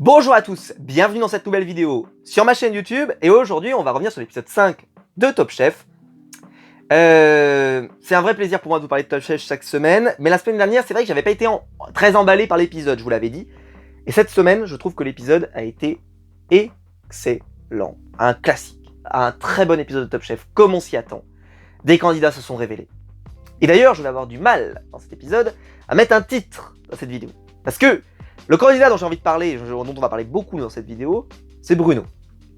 Bonjour à tous, bienvenue dans cette nouvelle vidéo sur ma chaîne YouTube et aujourd'hui on va revenir sur l'épisode 5 de Top Chef. C'est un vrai plaisir pour moi de vous parler de Top Chef chaque semaine, mais la semaine dernière c'est vrai que j'avais pas été très emballé par l'épisode, je vous l'avais dit. Et cette semaine je trouve que l'épisode a été excellent, un classique, un très bon épisode de Top Chef comme on s'y attend. Des candidats se sont révélés. Et d'ailleurs je vais avoir du mal dans cet épisode à mettre un titre dans cette vidéo, parce que le candidat dont j'ai envie de parler, dont on va parler beaucoup dans cette vidéo, c'est Bruno.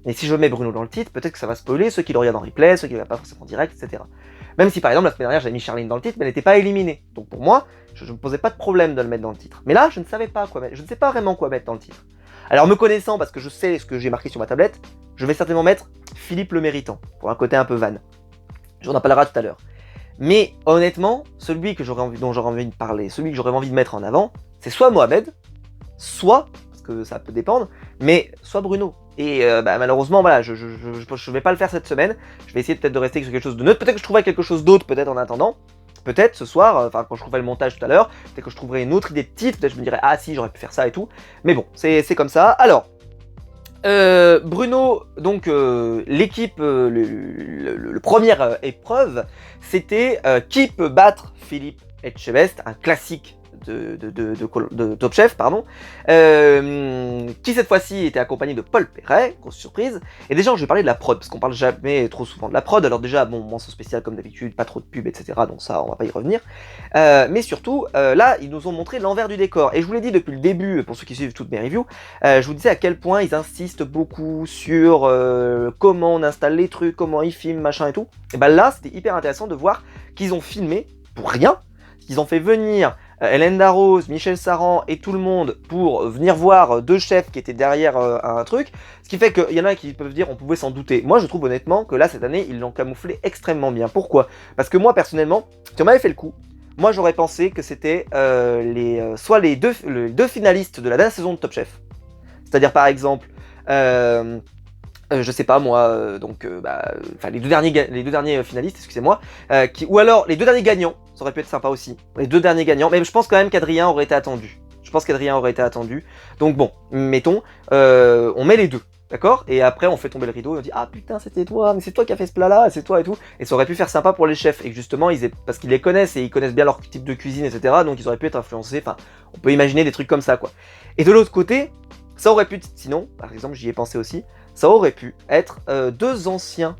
Et si je mets Bruno dans le titre, peut-être que ça va spoiler ceux qui le regardent en replay, ceux qui ne le regardent pas forcément en direct, etc. Même si par exemple la semaine dernière j'avais mis Charline dans le titre, mais elle n'était pas éliminée. Donc pour moi, je ne me posais pas de problème de le mettre dans le titre. Mais là, je ne savais pas quoi mettre, je ne sais pas vraiment quoi mettre dans le titre. Alors me connaissant, parce que je sais ce que j'ai marqué sur ma tablette, je vais certainement mettre Philippe le Méritant, pour un côté un peu van. J'en parlera tout à l'heure. Mais honnêtement, celui dont j'aurais envie de parler, celui que j'aurais envie de mettre en avant, c'est soit Mohamed, soit, parce que ça peut dépendre, mais soit Bruno. Et malheureusement, voilà, je vais pas le faire cette semaine. Je vais essayer peut-être de rester sur quelque chose de neutre. Peut-être que je trouverai quelque chose d'autre, peut-être en attendant. Peut-être ce soir, quand je trouverai le montage tout à l'heure, peut-être que je trouverai une autre idée de titre. Peut-être que je me dirai, ah si, j'aurais pu faire ça et tout. Mais bon, c'est comme ça. Alors, Bruno, donc l'équipe, le première épreuve, c'était qui peut battre Philippe Etchebest, un classique de Top Chef, pardon, qui cette fois-ci était accompagné de Paul Perret, grosse surprise. Et déjà, je vais parler de la prod, parce qu'on parle jamais trop souvent de la prod. Alors déjà, bon, mention spéciale comme d'habitude, pas trop de pub, etc. Donc ça, on va pas y revenir. Mais surtout, là, ils nous ont montré l'envers du décor. Et je vous l'ai dit depuis le début, pour ceux qui suivent toutes mes reviews, je vous disais à quel point ils insistent beaucoup sur comment on installe les trucs, comment ils filment, machin et tout. Et ben là, c'était hyper intéressant de voir qu'ils ont filmé pour rien, qu'ils ont fait venir Hélène Darroze, Michel Saran et tout le monde pour venir voir deux chefs qui étaient derrière un truc, ce qui fait qu'il y en a qui peuvent dire on pouvait s'en douter. Moi je trouve honnêtement que là cette année ils l'ont camouflé extrêmement bien. Pourquoi ? Parce que moi personnellement, si on m'avait fait le coup, moi j'aurais pensé que c'était soit les deux finalistes de la dernière saison de Top Chef. C'est-à-dire par exemple, je sais pas moi, les deux derniers finalistes, excusez-moi, ou alors les deux derniers gagnants, ça aurait pu être sympa aussi, les deux derniers gagnants, mais je pense quand même qu'Adrien aurait été attendu. Donc bon, mettons, on met les deux, d'accord ? Et après on fait tomber le rideau et on dit ah putain c'était toi, mais c'est toi qui as fait ce plat là, c'est toi et tout. Et ça aurait pu faire sympa pour les chefs, et que justement parce qu'ils les connaissent et ils connaissent bien leur type de cuisine, etc. Donc ils auraient pu être influencés, enfin on peut imaginer des trucs comme ça quoi. Et de l'autre côté, ça aurait pu, sinon, par exemple j'y ai pensé aussi, ça aurait pu être deux anciens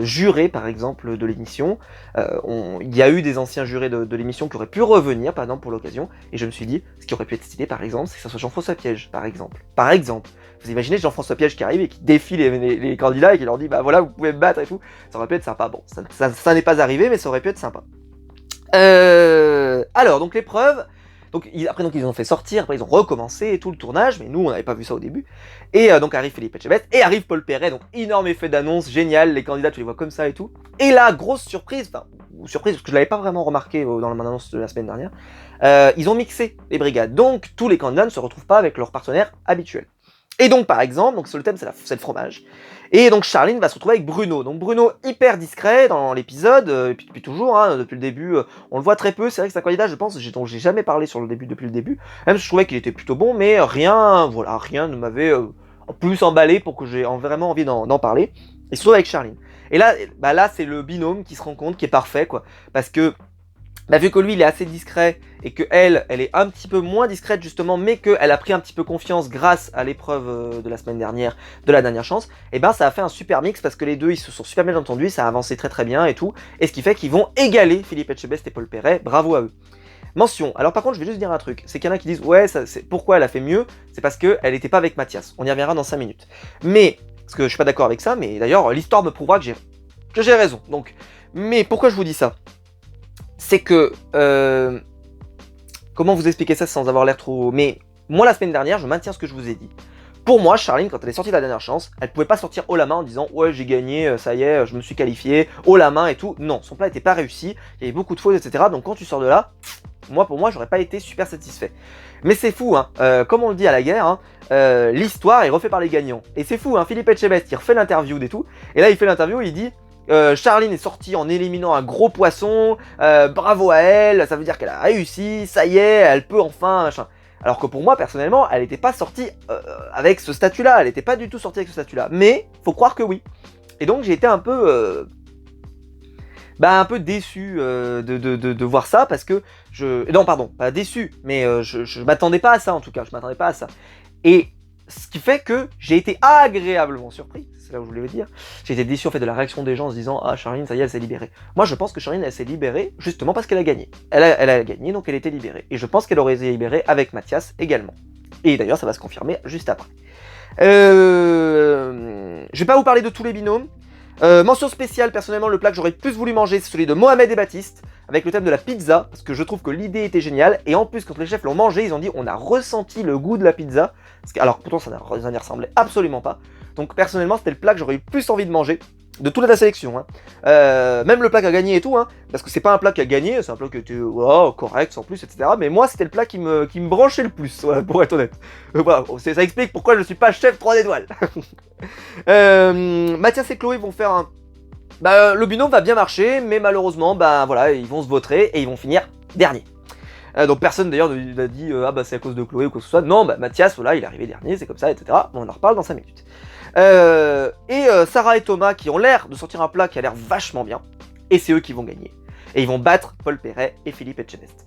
jurés, par exemple, de l'émission. Il y a eu des anciens jurés de l'émission qui auraient pu revenir, par exemple, pour l'occasion. Et je me suis dit, ce qui aurait pu être stylé, par exemple, c'est que ça soit Jean-François Piège, par exemple. Par exemple, vous imaginez Jean-François Piège qui arrive et qui défie les candidats et qui leur dit, bah voilà, vous pouvez me battre et tout. Ça aurait pu être sympa. Bon, ça n'est pas arrivé, mais ça aurait pu être sympa. Alors, donc l'épreuve... Donc ils ont fait sortir, après ils ont recommencé et tout le tournage, mais nous on n'avait pas vu ça au début. Et donc arrive Philippe Etchebest, et arrive Paul Perret, donc énorme effet d'annonce, génial, les candidats tu les vois comme ça et tout. Et là, grosse surprise, surprise parce que je l'avais pas vraiment remarqué dans l'annonce de la semaine dernière, ils ont mixé les brigades, donc tous les candidats ne se retrouvent pas avec leurs partenaires habituels. Et donc par exemple, donc sur le thème c'est le fromage. Et donc Charline va se retrouver avec Bruno. Donc Bruno hyper discret dans l'épisode, et puis depuis toujours, hein, depuis le début, on le voit très peu. C'est vrai que c'est un candidat, je pense, dont j'ai jamais parlé depuis le début. Même si je trouvais qu'il était plutôt bon, mais rien ne m'avait plus emballé pour que j'ai vraiment envie d'en parler. Et surtout avec Charline. Et là, là c'est le binôme qui se rencontre, qui est parfait, quoi. Parce que vu que lui il est assez discret et que elle est un petit peu moins discrète justement, mais qu'elle a pris un petit peu confiance grâce à l'épreuve de la semaine dernière, de la dernière chance, et ça a fait un super mix parce que les deux ils se sont super bien entendus, ça a avancé très très bien et tout, et ce qui fait qu'ils vont égaler Philippe Etchebest et Paul Perret, bravo à eux. Mention, alors par contre je vais juste dire un truc, c'est qu'il y en a qui disent ouais, pourquoi elle a fait mieux, c'est parce qu'elle n'était pas avec Mathias, on y reviendra dans 5 minutes. Mais, parce que je suis pas d'accord avec ça, mais d'ailleurs l'histoire me prouvera que j'ai raison, donc, mais pourquoi je vous dis ça ? C'est que... comment vous expliquer ça sans avoir l'air trop... Mais moi, la semaine dernière, je maintiens ce que je vous ai dit. Pour moi, Charline, quand elle est sortie de la dernière chance, elle pouvait pas sortir haut la main en disant « Ouais, j'ai gagné, ça y est, je me suis qualifié, haut la main et tout. » Non, son plat n'était pas réussi, il y avait beaucoup de fautes, etc. Donc quand tu sors de là, pour moi, j'aurais pas été super satisfait. Mais c'est fou, hein, comme on le dit à la guerre, hein, l'histoire est refaite par les gagnants. Et c'est fou, hein, Philippe Etchebest, il refait l'interview et tout, et là il fait l'interview, il dit... Charline est sortie en éliminant un gros poisson, bravo à elle, ça veut dire qu'elle a réussi, ça y est, elle peut enfin, machin. Alors que pour moi, personnellement, elle n'était pas sortie avec ce statut-là, elle n'était pas du tout sortie avec ce statut-là. Mais, faut croire que oui. Et donc j'ai été un peu déçu de voir ça, parce que non, pardon, pas déçu, mais je m'attendais pas à ça en tout cas, je m'attendais pas à ça. Et ce qui fait que j'ai été agréablement surpris, c'est là où je voulais le dire, j'ai été déçu en fait de la réaction des gens en se disant « Ah, Charline, ça y est, elle s'est libérée ». Moi je pense que Charline, elle s'est libérée justement parce qu'elle a gagné. Elle a gagné, donc elle était libérée. Et je pense qu'elle aurait été libérée avec Mathias également. Et d'ailleurs ça va se confirmer juste après. Je vais pas vous parler de tous les binômes. Mention spéciale, personnellement, le plat que j'aurais plus voulu manger, c'est celui de Mohamed et Baptiste, avec le thème de la pizza, parce que je trouve que l'idée était géniale, et en plus, quand les chefs l'ont mangé, ils ont dit on a ressenti le goût de la pizza, alors pourtant ça n'y ressemblait absolument pas. Donc personnellement, c'était le plat que j'aurais eu plus envie de manger, de toute la sélection, hein. Même le plat qui a gagné et tout, hein, parce que c'est pas un plat qui a gagné, c'est un plat qui était correct, sans plus, etc. Mais moi, c'était le plat qui me branchait le plus, voilà, pour être honnête. Voilà, ça explique pourquoi je suis pas chef 3 étoiles. Mathias et Chloé vont faire un... le binôme va bien marcher, mais malheureusement, voilà, ils vont se vautrer et ils vont finir dernier. Donc personne d'ailleurs n'a dit c'est à cause de Chloé ou quoi que ce soit. Non, Mathias, voilà, il est arrivé dernier, c'est comme ça, etc. Bon, on en reparle dans 5 minutes. Sarah et Thomas qui ont l'air de sortir un plat qui a l'air vachement bien, et c'est eux qui vont gagner. Et ils vont battre Paul Perret et Philippe Etchebest.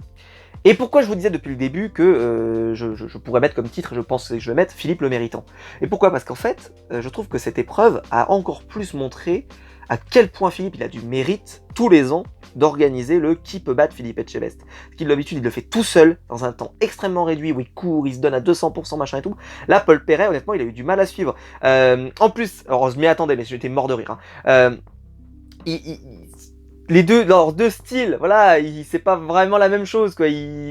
Et pourquoi je vous disais depuis le début que je pourrais mettre comme titre, je pense que je vais mettre Philippe le Méritant. Et pourquoi? Parce qu'en fait, je trouve que cette épreuve a encore plus montré à quel point Philippe il a du mérite tous les ans d'organiser le qui peut battre Philippe Etchebest. Parce qu'il d'habitude il le fait tout seul, dans un temps extrêmement réduit, où il court, il se donne à 200% machin et tout. Là, Paul Perret, honnêtement, il a eu du mal à suivre. En plus, alors je m'y attendais, mais j'étais mort de rire. Hein. Leurs deux styles, voilà, c'est pas vraiment la même chose, quoi.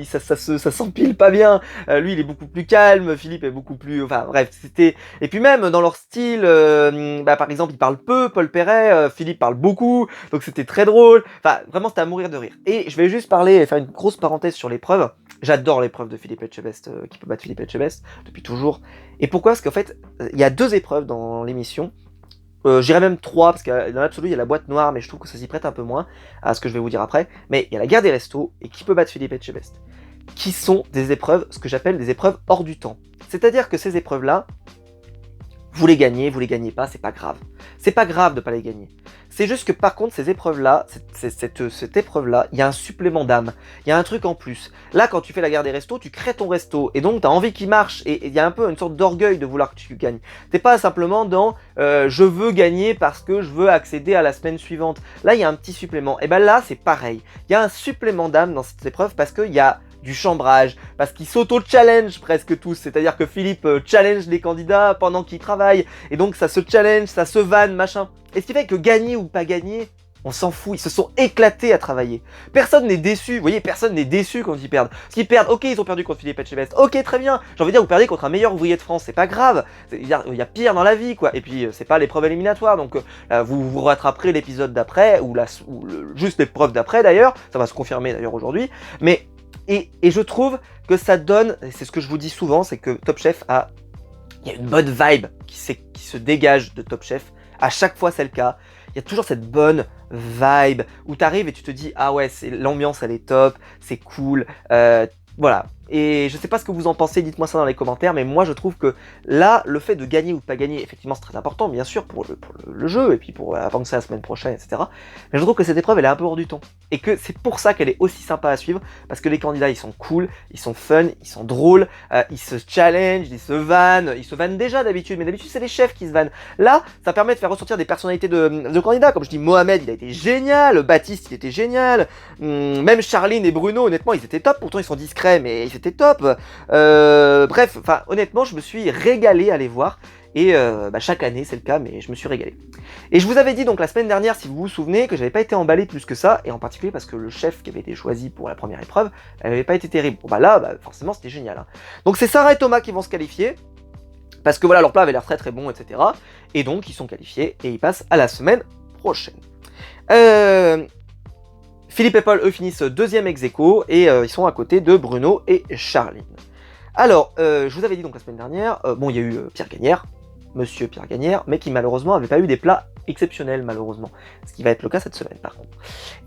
Ça s'empile pas bien. Lui, il est beaucoup plus calme, Philippe est beaucoup plus, enfin bref, c'était. Et puis même dans leur style, par exemple, il parle peu, Paul Perret, Philippe parle beaucoup, donc c'était très drôle. Enfin, vraiment, c'était à mourir de rire. Et je vais juste faire une grosse parenthèse sur l'épreuve. J'adore l'épreuve de Philippe Etchebest, qui peut battre Philippe Etchebest depuis toujours. Et pourquoi? Parce qu'en fait, il y a 2 épreuves dans l'émission. J'irais même 3, parce que dans l'absolu, il y a la boîte noire, mais je trouve que ça s'y prête un peu moins à ce que je vais vous dire après. Mais il y a la guerre des restos, et qui peut battre Philippe Etchebest, qui sont des épreuves, ce que j'appelle des épreuves hors du temps. C'est-à-dire que ces épreuves-là, vous les gagnez pas, c'est pas grave. C'est pas grave de pas les gagner. C'est juste que par contre, ces épreuves-là, cette épreuve-là, il y a un supplément d'âme. Il y a un truc en plus. Là, quand tu fais la guerre des restos, tu crées ton resto. Et donc, tu as envie qu'il marche. Et il y a un peu une sorte d'orgueil de vouloir que tu gagnes. T'es pas simplement dans je veux gagner parce que je veux accéder à la semaine suivante. Là, il y a un petit supplément. Et là, c'est pareil. Il y a un supplément d'âme dans cette épreuve parce qu'il y a du chambrage, parce qu'ils s'auto-challenge presque tous, c'est-à-dire que Philippe challenge les candidats pendant qu'ils travaillent, et donc ça se challenge, ça se vanne, machin. Et ce qui fait que gagner ou pas gagner, on s'en fout, ils se sont éclatés à travailler. Personne n'est déçu, vous voyez, personne n'est déçu quand ils perdent. Parce qu'ils perdent, ok, ils ont perdu contre Philippe Etchebest, ok, très bien, j'ai envie de dire, vous perdez contre un meilleur ouvrier de France, c'est pas grave, il y a pire dans la vie, quoi. Et puis, c'est pas l'épreuve éliminatoire, donc vous vous rattraperez l'épisode d'après, ou juste l'épreuve d'après d'ailleurs, ça va se confirmer d'ailleurs aujourd'hui, mais... Et je trouve que ça donne, et c'est ce que je vous dis souvent, c'est que Top Chef il y a une bonne vibe qui se dégage de Top Chef. À chaque fois, c'est le cas. Il y a toujours cette bonne vibe où tu arrives et tu te dis ah ouais, l'ambiance elle est top, c'est cool, voilà. Et je sais pas ce que vous en pensez, dites-moi ça dans les commentaires, mais moi je trouve que là, le fait de gagner ou de pas gagner, effectivement c'est très important, bien sûr, pour le jeu, et puis pour avancer la semaine prochaine, etc. Mais je trouve que cette épreuve, elle est un peu hors du temps. Et que c'est pour ça qu'elle est aussi sympa à suivre, parce que les candidats, ils sont cool, ils sont fun, ils sont drôles, ils se challenge, ils se vannent déjà d'habitude, mais d'habitude c'est les chefs qui se vannent. Là, ça permet de faire ressortir des personnalités de candidats, comme je dis, Mohamed, il a été génial, Baptiste, il était génial, même Charline et Bruno, honnêtement, ils étaient top, pourtant ils sont discrets, mais c'était top. Bref, enfin honnêtement, je me suis régalé à les voir. Et chaque année c'est le cas, mais je me suis régalé. Et je vous avais dit donc la semaine dernière, si vous vous souvenez, que j'avais pas été emballé plus que ça, et en particulier parce que le chef qui avait été choisi pour la première épreuve, elle avait pas été terrible. Bon là, forcément c'était génial. Hein. Donc c'est Sarah et Thomas qui vont se qualifier, parce que voilà, leur plat avait l'air très très bon, etc. Et donc ils sont qualifiés, et ils passent à la semaine prochaine. Philippe et Paul, eux, finissent deuxième ex-aequo, et ils sont à côté de Bruno et Charline. Alors, je vous avais dit donc la semaine dernière, il y a eu Pierre Gagnère, Monsieur Pierre Gagnère, mais qui malheureusement n'avait pas eu des plats exceptionnel malheureusement, ce qui va être le cas cette semaine par contre.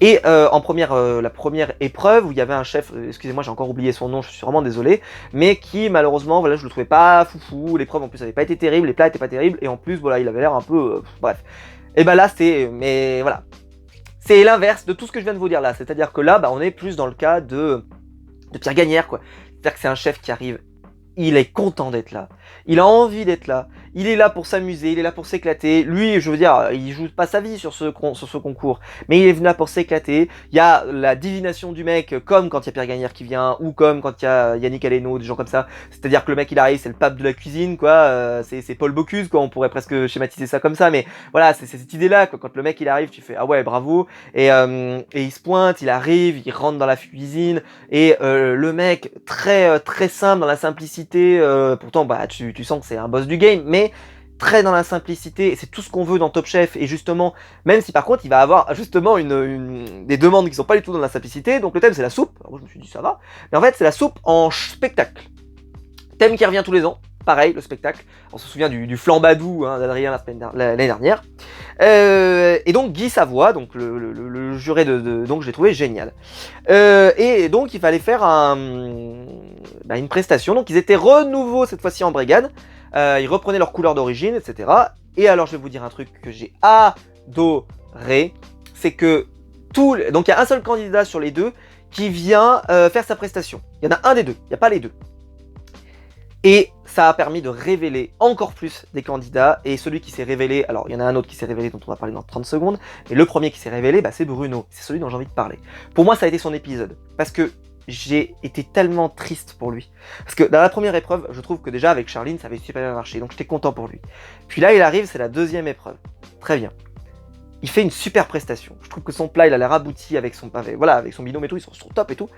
Et la première épreuve où il y avait un chef, excusez-moi j'ai encore oublié son nom, je suis vraiment désolé, mais qui malheureusement voilà je le trouvais pas foufou, l'épreuve en plus avait pas été terrible, les plats étaient pas terribles et en plus voilà il avait l'air un peu, bref. Et ben là mais voilà, c'est l'inverse de tout ce que je viens de vous dire là, c'est-à-dire que là on est plus dans le cas de Pierre Gagnère quoi, c'est-à-dire que c'est un chef qui arrive. Il est content d'être là. Il a envie d'être là. Il est là pour s'amuser, il est là pour s'éclater. Lui, je veux dire, il joue pas sa vie sur ce concours. Mais il est venu là pour s'éclater. Il y a la divination du mec, comme quand il y a Pierre Gagnère qui vient, ou comme quand il y a Yannick Aleno, des gens comme ça. C'est-à-dire que le mec, il arrive, c'est le pape de la cuisine, quoi. C'est Paul Bocuse, quoi. On pourrait presque schématiser ça comme ça. Mais voilà, c'est cette idée-là, quoi. Quand le mec, il arrive, tu fais, ah ouais, bravo. Et il se pointe, il arrive, il rentre dans la cuisine. Et le mec, très simple, dans la simplicité. Pourtant, tu sens que c'est un boss du game, mais très dans la simplicité, et c'est tout ce qu'on veut dans Top Chef, et justement, même si par contre il va avoir justement des demandes qui sont pas du tout dans la simplicité, donc le thème c'est la soupe, alors moi je me suis dit ça va, mais en fait c'est la soupe en spectacle, thème qui revient tous les ans, pareil le spectacle, on se souvient du flambadou d'Adrien l'année dernière, et donc Guy Savoie, donc le juré donc je l'ai trouvé génial, et donc il fallait faire une prestation, donc ils étaient renouveau cette fois-ci en brigade, ils reprenaient leur couleur d'origine, etc. Et alors je vais vous dire un truc que j'ai adoré, c'est que donc il y a un seul candidat sur les deux qui vient faire sa prestation. Il y en a un des deux, il n'y a pas les deux. Et ça a permis de révéler encore plus des candidats, et celui qui s'est révélé, alors il y en a un autre qui s'est révélé dont on va parler dans 30 secondes, mais le premier qui s'est révélé, c'est Bruno, c'est celui dont j'ai envie de parler. Pour moi ça a été son épisode, parce que j'ai été tellement triste pour lui. Parce que dans la première épreuve, je trouve que déjà avec Charline, ça avait super bien marché, donc j'étais content pour lui. Puis là, il arrive, c'est la deuxième épreuve. Très bien. Il fait une super prestation. Je trouve que son plat, il a l'air abouti avec son binôme et tout, ils sont top et tout.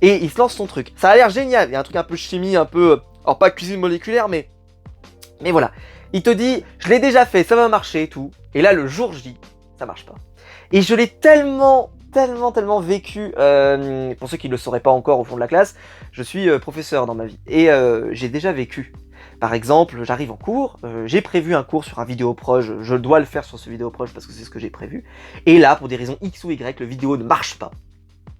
Et il se lance son truc. Ça a l'air génial. Il y a un truc un peu chimie, un peu... Alors pas cuisine moléculaire, mais voilà. Il te dit, je l'ai déjà fait, ça va marcher et tout. Et là, le jour J, ça marche pas. Et je l'ai tellement vécu, pour ceux qui ne le sauraient pas encore au fond de la classe, je suis professeur dans ma vie, et j'ai déjà vécu. Par exemple, j'arrive en cours, j'ai prévu un cours sur un vidéoproche, je dois le faire sur ce vidéoproche parce que c'est ce que j'ai prévu, et là, pour des raisons X ou Y, le vidéo ne marche pas.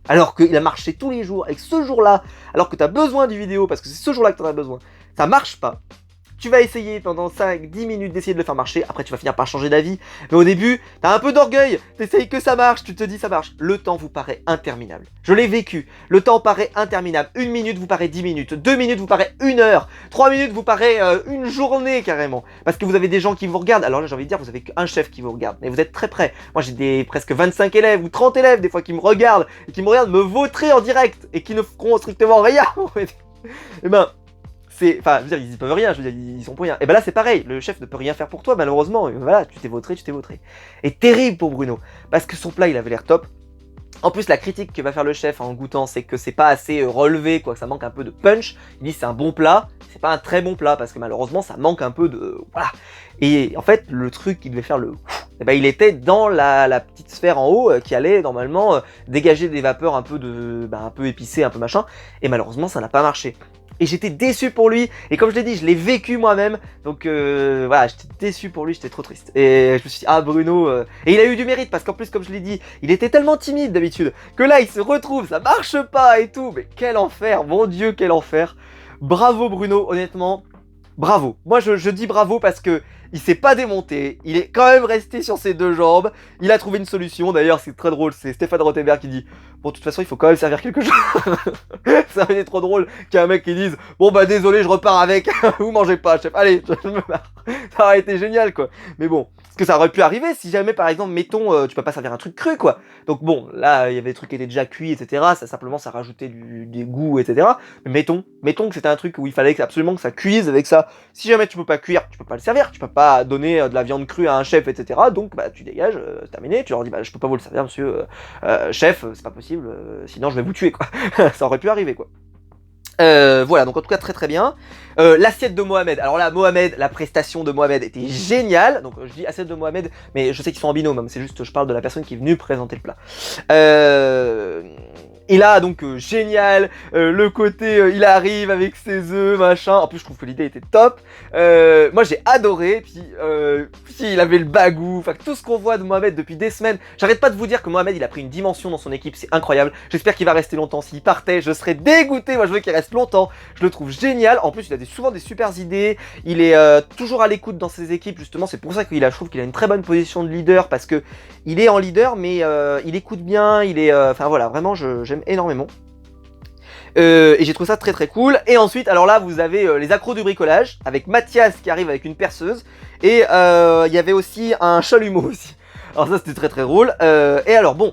Alors qu'il a marché tous les jours, avec ce jour-là, alors que tu as besoin du vidéo, parce que c'est ce jour-là que tu en as besoin, ça marche pas. Tu vas essayer pendant 5-10 minutes d'essayer de le faire marcher, après tu vas finir par changer d'avis, mais au début, t'as un peu d'orgueil, t'essayes que ça marche, tu te dis ça marche. Le temps vous paraît interminable. Je l'ai vécu, le temps paraît interminable. 1 minute vous paraît 10 minutes, 2 minutes vous paraît 1 heure, 3 minutes vous paraît une journée carrément. Parce que vous avez des gens qui vous regardent, alors là j'ai envie de dire, vous avez qu'un chef qui vous regarde, mais vous êtes très près. Moi j'ai presque 25 élèves ou 30 élèves des fois qui me regardent, et qui me regardent me vautrer en direct, et qui ne feront strictement rien. Et enfin, je veux dire, ils peuvent rien, je veux dire, ils sont pour rien. Et ben là, c'est pareil, le chef ne peut rien faire pour toi, malheureusement. Et voilà, tu t'es vautré. Et terrible pour Bruno, parce que son plat, il avait l'air top. En plus, la critique que va faire le chef en goûtant, c'est que c'est pas assez relevé, quoi, que ça manque un peu de punch. Il dit c'est un bon plat, c'est pas un très bon plat, parce que malheureusement, ça manque un peu de... Voilà. Et en fait, le truc qui devait faire il était dans la petite sphère en haut qui allait normalement dégager des vapeurs un peu épicées, un peu machin. Et malheureusement, ça n'a pas marché. Et j'étais déçu pour lui, et comme je l'ai dit, je l'ai vécu moi-même, donc voilà, j'étais déçu pour lui, j'étais trop triste. Et je me suis dit, ah Bruno, et il a eu du mérite, parce qu'en plus, comme je l'ai dit, il était tellement timide d'habitude, que là, il se retrouve, ça marche pas et tout, mais quel enfer, mon Dieu, quel enfer. Bravo Bruno, honnêtement, bravo. Moi, je dis bravo parce que il s'est pas démonté, il est quand même resté sur ses deux jambes, il a trouvé une solution, d'ailleurs c'est très drôle, c'est Stéphane Rothenberg qui dit « Bon, de toute façon, il faut quand même servir quelque chose !» Ça aurait été trop drôle qu'il y ait un mec qui dise « Bon bah désolé, je repars avec, vous mangez pas, chef, allez, je me marre !» Ça aurait été génial, quoi. Mais bon, parce que ça aurait pu arriver si jamais, par exemple, mettons, tu peux pas servir un truc cru, quoi. Donc bon, là, il y avait des trucs qui étaient déjà cuits, etc., ça rajoutait des goûts, etc. Mais mettons que c'était un truc où il fallait absolument que ça cuise avec ça. Si jamais tu peux pas cuire, tu peux pas le servir, tu peux pas donner de la viande crue à un chef, etc. Donc bah tu dégages, c'est terminé, tu leur dis bah je peux pas vous le servir monsieur chef, c'est pas possible, sinon je vais vous tuer quoi. Ça aurait pu arriver quoi. Voilà, donc en tout cas très bien. L'assiette de Mohamed, alors là Mohamed, la prestation de Mohamed était géniale, donc je dis assiette de Mohamed, mais je sais qu'ils sont en binôme, c'est juste je parle de la personne qui est venue présenter le plat. Et là, donc, génial, le côté, il arrive avec ses œufs, machin. En plus, je trouve que l'idée était top. Moi, j'ai adoré. Puis il avait le bagou. Enfin, tout ce qu'on voit de Mohamed depuis des semaines. J'arrête pas de vous dire que Mohamed, il a pris une dimension dans son équipe. C'est incroyable. J'espère qu'il va rester longtemps. S'il partait, je serais dégoûté. Moi, je veux qu'il reste longtemps. Je le trouve génial. En plus, il a souvent des super idées. Il est toujours à l'écoute dans ses équipes, justement. C'est pour ça je trouve qu'il a une très bonne position de leader. Parce que il est en leader, mais il écoute bien. Il est... Enfin, voilà, vraiment, j'aime énormément. Et j'ai trouvé ça très très cool. Et ensuite, alors là, vous avez les accros du bricolage, avec Mathias qui arrive avec une perceuse. Et il y avait aussi un chalumeau aussi. Alors ça, c'était très très drôle. Et alors bon,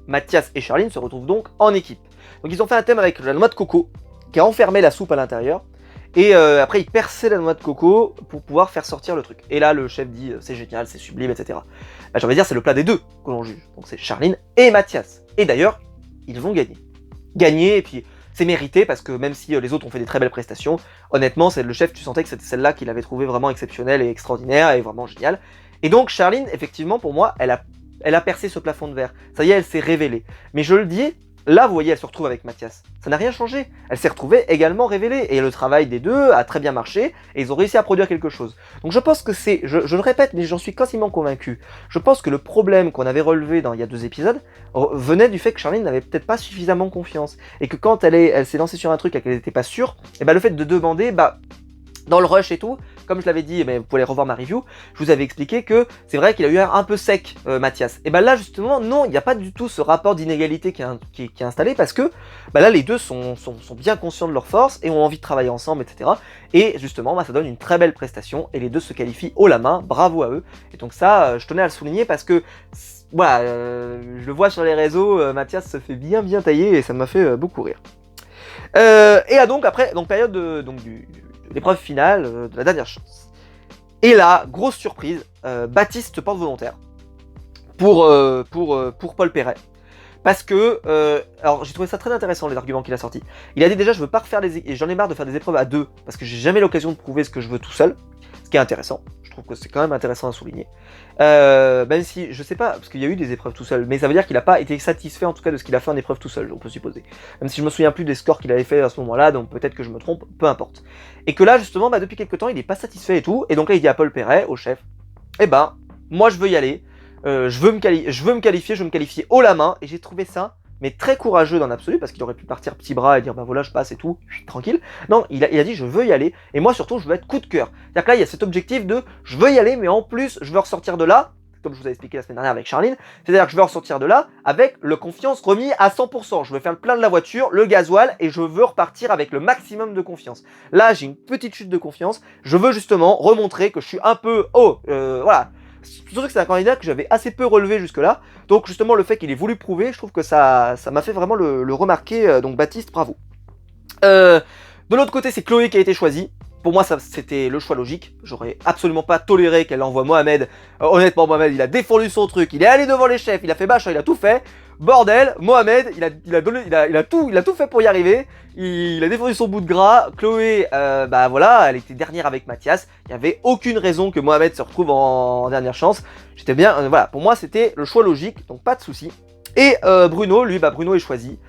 Mathias et Charline se retrouvent donc en équipe. Donc ils ont fait un thème avec la noix de coco, qui a enfermé la soupe à l'intérieur. Et après, ils perçaient la noix de coco pour pouvoir faire sortir le truc. Et là, le chef dit, c'est génial, c'est sublime, etc. Bah, j'ai envie de dire, c'est le plat des deux que l'on juge. Donc c'est Charline et Mathias. Et d'ailleurs, ils vont gagner, et puis c'est mérité, parce que même si les autres ont fait des très belles prestations, honnêtement, c'est le chef, tu sentais que c'était celle-là qu'il avait trouvé vraiment exceptionnelle et extraordinaire, et vraiment géniale. Et donc Charline, effectivement, pour moi, elle a percé ce plafond de verre. Ça y est, elle s'est révélée. Mais je le dis, là, vous voyez, elle se retrouve avec Mathias. Ça n'a rien changé. Elle s'est retrouvée également révélée. Et le travail des deux a très bien marché. Et ils ont réussi à produire quelque chose. Donc je pense que c'est... Je le répète, mais j'en suis quasiment convaincu. Je pense que le problème qu'on avait relevé il y a 2 épisodes venait du fait que Charline n'avait peut-être pas suffisamment confiance. Et que quand elle s'est lancée sur un truc et qu'elle n'était pas sûre, et le fait de demander... dans le rush et tout, comme je l'avais dit, mais vous pouvez aller revoir ma review, je vous avais expliqué que c'est vrai qu'il a eu l'air un peu sec, Mathias. Et là, justement, non, il n'y a pas du tout ce rapport d'inégalité qui est installé, parce que là, les deux sont bien conscients de leurs forces et ont envie de travailler ensemble, etc. Et justement, ça donne une très belle prestation, et les deux se qualifient haut la main, bravo à eux. Et donc ça, je tenais à le souligner, parce que, voilà, je le vois sur les réseaux, Mathias se fait bien tailler, et ça m'a fait beaucoup rire. Et donc après, période de l'épreuve finale, de la dernière chance. Et là, grosse surprise, Baptiste se porte volontaire pour Paul Perret. Parce que, alors j'ai trouvé ça très intéressant, les arguments qu'il a sortis. Il a dit déjà, je veux pas refaire et j'en ai marre de faire des épreuves à 2, parce que j'ai jamais l'occasion de prouver ce que je veux tout seul. Ce qui est intéressant. Je trouve que c'est quand même intéressant à souligner. Même si, je sais pas, parce qu'il y a eu des épreuves tout seul, mais ça veut dire qu'il n'a pas été satisfait en tout cas de ce qu'il a fait en épreuve tout seul, on peut supposer. Même si je me souviens plus des scores qu'il avait fait à ce moment-là, donc peut-être que je me trompe, peu importe. Et que là, justement, depuis quelques temps, il n'est pas satisfait et tout, et donc là, il dit à Paul Perret, au chef, moi je veux y aller, je veux me qualifier, je veux me qualifier haut la main, et j'ai trouvé ça, mais très courageux dans l'absolu, parce qu'il aurait pu partir petit bras et dire voilà, je passe et tout, tranquille. Non, il a dit je veux y aller, et moi surtout je veux être coup de cœur. C'est-à-dire que là il y a cet objectif de je veux y aller, mais en plus je veux ressortir de là, comme je vous avais expliqué la semaine dernière avec Charline, c'est-à-dire que je veux ressortir de là avec le confiance remis à 100%. Je veux faire le plein de la voiture, le gasoil, et je veux repartir avec le maximum de confiance. Là j'ai une petite chute de confiance, je veux justement remontrer que je suis un peu voilà. Surtout que c'est un candidat que j'avais assez peu relevé jusque-là. Donc justement le fait qu'il ait voulu prouver, je trouve que ça m'a fait vraiment le remarquer. Donc Baptiste, bravo. De l'autre côté, c'est Chloé qui a été choisie. Pour moi, c'était le choix logique. J'aurais absolument pas toléré qu'elle envoie Mohamed. Honnêtement, Mohamed, il a défendu son truc. Il est allé devant les chefs, il a fait machin, il a tout fait. Bordel, Mohamed, il a tout fait pour y arriver. Il a défendu son bout de gras. Chloé, voilà, elle était dernière avec Mathias. Il n'y avait aucune raison que Mohamed se retrouve en dernière chance. J'étais bien, voilà, pour moi c'était le choix logique, donc pas de souci. Et Bruno, lui, Bruno est choisi.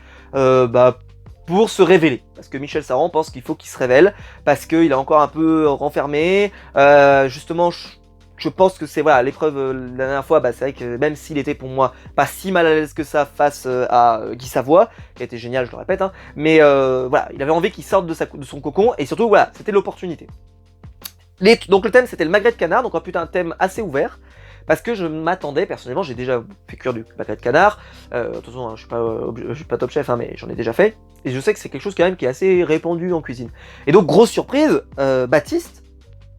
Pour se révéler, parce que Michel Saran pense qu'il faut qu'il se révèle, parce qu'il est encore un peu renfermé, justement je pense que c'est voilà l'épreuve la dernière fois, c'est vrai que même s'il était pour moi pas si mal à l'aise que ça face à Guy Savoie, qui a été génial, je le répète, mais voilà, il avait envie qu'il sorte de son cocon, et surtout voilà, c'était l'opportunité. Donc le thème c'était le magret de canard, donc un thème assez ouvert, parce que je m'attendais, personnellement, j'ai déjà fait cuire du magret de canard, attention, je suis pas top chef, mais j'en ai déjà fait, et je sais que c'est quelque chose quand même qui est assez répandu en cuisine. Et donc, grosse surprise, Baptiste,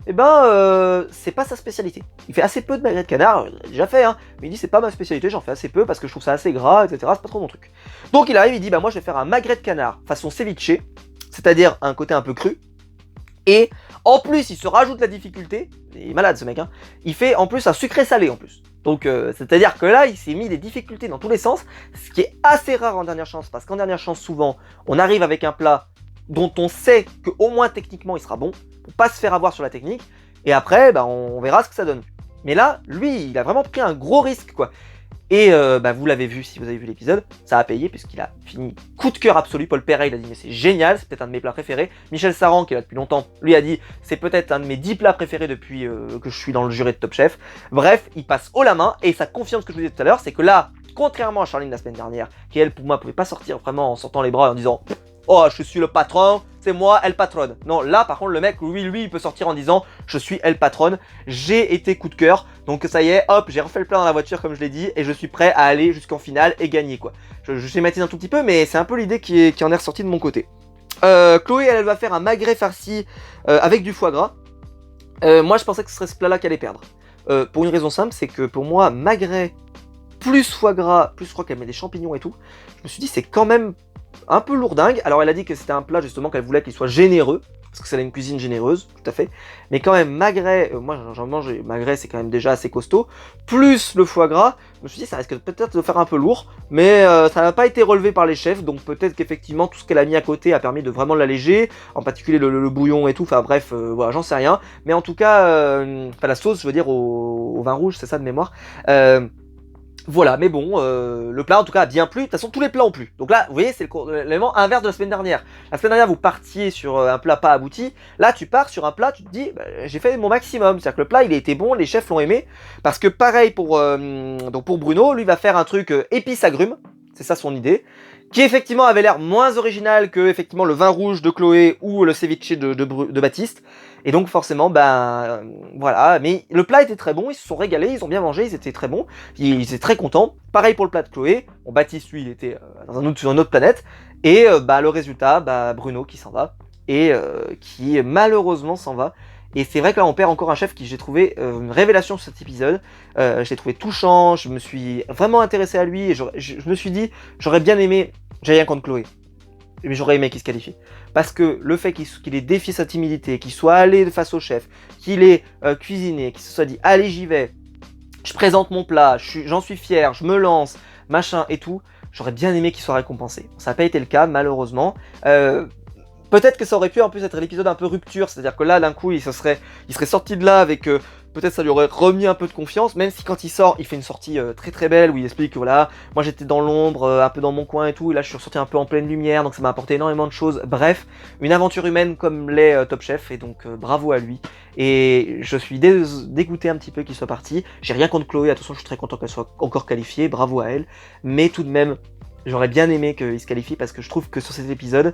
c'est pas sa spécialité. Il fait assez peu de magret de canard, il a déjà fait, mais il dit c'est pas ma spécialité, j'en fais assez peu parce que je trouve ça assez gras, etc., c'est pas trop mon truc. Donc il arrive, il dit moi je vais faire un magret de canard façon ceviche, c'est-à-dire un côté un peu cru, et en plus il se rajoute la difficulté, il est malade ce mec, il fait en plus un sucré salé en plus. Donc c'est-à-dire que là il s'est mis des difficultés dans tous les sens, ce qui est assez rare en dernière chance, parce qu'en dernière chance souvent on arrive avec un plat dont on sait qu'au moins techniquement il sera bon, pour pas se faire avoir sur la technique, et après on verra ce que ça donne. Mais là, lui, il a vraiment pris un gros risque quoi. Et vous l'avez vu si vous avez vu l'épisode, ça a payé puisqu'il a fini coup de cœur absolu. Paul Perret, il a dit mais c'est génial, c'est peut-être un de mes plats préférés. Michel Saran, qui est là depuis longtemps, lui a dit c'est peut-être un de mes 10 plats préférés depuis que je suis dans le jury de Top Chef. Bref, il passe haut la main et ça confirme ce que je vous disais tout à l'heure, c'est que là, contrairement à Charline la semaine dernière, qui elle pour moi pouvait pas sortir vraiment en sortant les bras et en disant oh je suis le patron, c'est moi elle patronne. Non, là par contre le mec lui il peut sortir en disant je suis elle patronne, j'ai été coup de cœur, donc ça y est, hop, j'ai refait le plat dans la voiture comme je l'ai dit et je suis prêt à aller jusqu'en finale et gagner quoi. Je schématise un tout petit peu mais c'est un peu l'idée qui en est ressortie de mon côté. Chloé elle va faire un magret farci avec du foie gras. Moi je pensais que ce serait ce plat là qu'elle allait perdre. Pour une raison simple, c'est que pour moi magret plus foie gras, plus je crois qu'elle met des champignons et tout, je me suis dit c'est quand même un peu lourdingue. Alors elle a dit que c'était un plat justement qu'elle voulait qu'il soit généreux, parce que c'est une cuisine généreuse, tout à fait. Mais quand même magret, moi j'en mange, magret c'est quand même déjà assez costaud, plus le foie gras, je me suis dit ça risque peut-être de faire un peu lourd, mais ça n'a pas été relevé par les chefs, donc peut-être qu'effectivement tout ce qu'elle a mis à côté a permis de vraiment l'alléger, en particulier le bouillon et tout, enfin bref, voilà, j'en sais rien. Mais en tout cas, enfin la sauce, je veux dire, au vin rouge, c'est ça de mémoire. Voilà, mais bon, le plat en tout cas a bien plu. De toute façon, tous les plats ont plu. Donc là, vous voyez, c'est l'élément inverse de la semaine dernière. La semaine dernière, vous partiez sur un plat pas abouti. Là, tu pars sur un plat, tu te dis, bah, j'ai fait mon maximum. C'est-à-dire que le plat, il a été bon, les chefs l'ont aimé. Parce que pareil donc pour Bruno, lui va faire un truc épice agrumes. C'est ça son idée. Qui effectivement avait l'air moins original que effectivement le vin rouge de Chloé ou le ceviche de Baptiste. Et donc forcément, voilà. Mais le plat était très bon, ils se sont régalés, ils ont bien mangé, ils étaient très bons. Ils étaient très contents. Pareil pour le plat de Chloé. Bon, Baptiste, lui, il était sur une autre planète. Et le résultat, Bruno qui s'en va. Et qui malheureusement s'en va. Et c'est vrai que là on perd encore un chef qui j'ai trouvé une révélation sur cet épisode. Je l'ai trouvé touchant, je me suis vraiment intéressé à lui et je me suis dit j'aurais bien aimé, j'ai rien contre Chloé, mais j'aurais aimé qu'il se qualifie. Parce que le fait qu'il ait défié sa timidité, qu'il soit allé face au chef, qu'il ait cuisiné, qu'il se soit dit allez j'y vais, je présente mon plat, j'en suis fier, je me lance, machin et tout, j'aurais bien aimé qu'il soit récompensé. Ça n'a pas été le cas malheureusement. Peut-être que ça aurait pu en plus être l'épisode un peu rupture, c'est-à-dire que là d'un coup il serait sorti de là avec peut-être ça lui aurait remis un peu de confiance, même si quand il sort il fait une sortie très très belle où il explique que voilà, moi j'étais dans l'ombre, un peu dans mon coin et tout, et là je suis ressorti un peu en pleine lumière, donc ça m'a apporté énormément de choses. Bref, une aventure humaine comme l'est Top Chef, et donc bravo à lui. Et je suis dégoûté un petit peu qu'il soit parti. J'ai rien contre Chloé, attention je suis très content qu'elle soit encore qualifiée, bravo à elle, mais tout de même j'aurais bien aimé qu'il se qualifie parce que je trouve que sur cet épisode,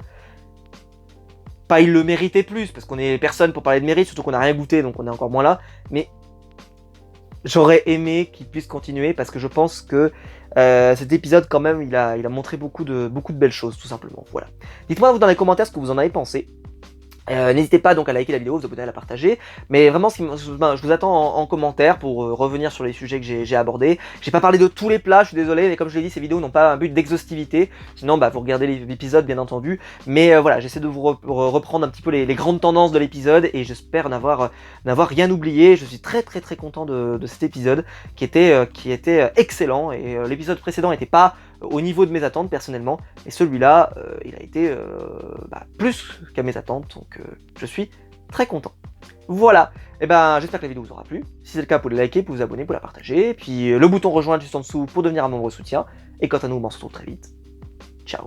pas il le méritait plus, parce qu'on est personne pour parler de mérite, surtout qu'on n'a rien goûté, donc on est encore moins là, mais j'aurais aimé qu'il puisse continuer, parce que je pense que cet épisode, quand même, il a montré beaucoup de belles choses, tout simplement, voilà. Dites-moi vous dans les commentaires ce que vous en avez pensé. N'hésitez pas donc à liker la vidéo, vous abonner, à la partager, mais vraiment je vous attends en commentaire pour revenir sur les sujets que j'ai abordés. J'ai pas parlé de tous les plats, je suis désolé, mais comme je l'ai dit, ces vidéos n'ont pas un but d'exhaustivité, sinon vous regardez l'épisode bien entendu, mais voilà, j'essaie de vous reprendre un petit peu les grandes tendances de l'épisode, et j'espère n'avoir rien oublié. Je suis très content de cet épisode qui était excellent, et l'épisode précédent n'était pas au niveau de mes attentes personnellement, et celui-là il a été plus qu'à mes attentes, donc je suis très content. Voilà, et j'espère que la vidéo vous aura plu. Si c'est le cas, vous pouvez liker, vous pouvez vous abonner, vous la partager, et puis le bouton rejoindre juste en dessous pour devenir un membre soutien. Et quant à nous, on se retrouve très vite. Ciao.